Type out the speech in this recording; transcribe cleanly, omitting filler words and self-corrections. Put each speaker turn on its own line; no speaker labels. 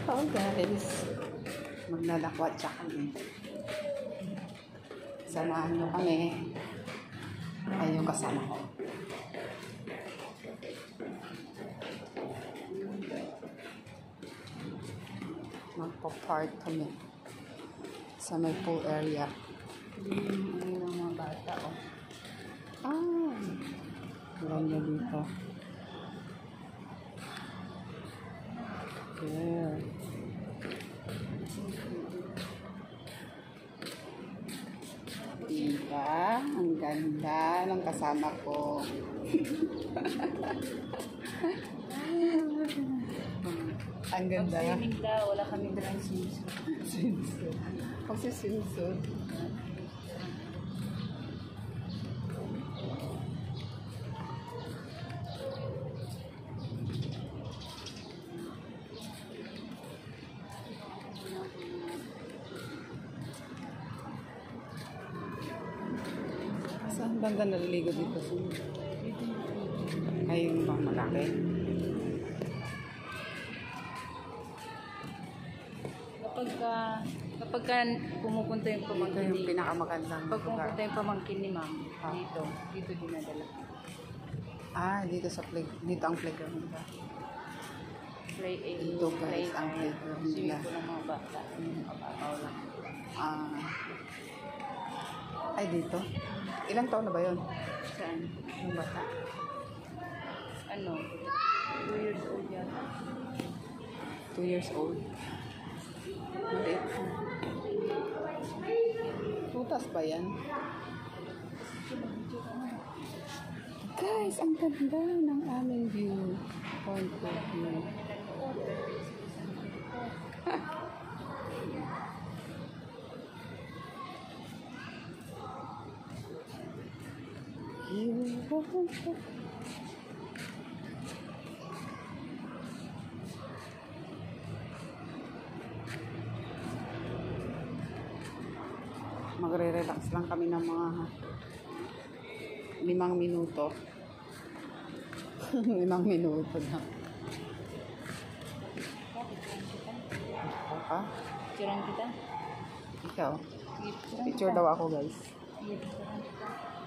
Oh guys, maglalakwatsa kami. Samahan nyo kami. Ay, yung kasama ko. Magpo-park kami sa may pool area. Ano ng mga bata, oh. Ah, wala niya dito. Yeah. Diba? Ang ganda ng kasama ko. Ang ganda.
Pag-swimming daw, wala kami dalang swimsuit.
Swimsuit. Kasi swimsuit. Saan banda naliligo dito? Ay, yung bang malaki?
Kapag pumupunta yung
Ito
pamangkin
yung
ni
pinakamagandang
Pag
lugar.
pumupunta yung pamangkin ni ma'am, dito dinadala.
Ah, dito sa dito ang playground nila.
Play A,
Ito guys,
play
ang playground nila.
Swimming pool ng mga bata. Mababaw lang.
Ah. Ay, dito. Ilang taon na ba yun?
Saan?
Yung bata.
Ano? 2 years old yata.
2 years old. Maliit. Putas ba yan? Guys, ang ganda ng aming view. Point of view. Magre-relax lang kami ng mga 5 minuto. 5 minuto na. Ah,
Picturean kita?
ikaw. Picture daw ako, guys.
Picturean kita.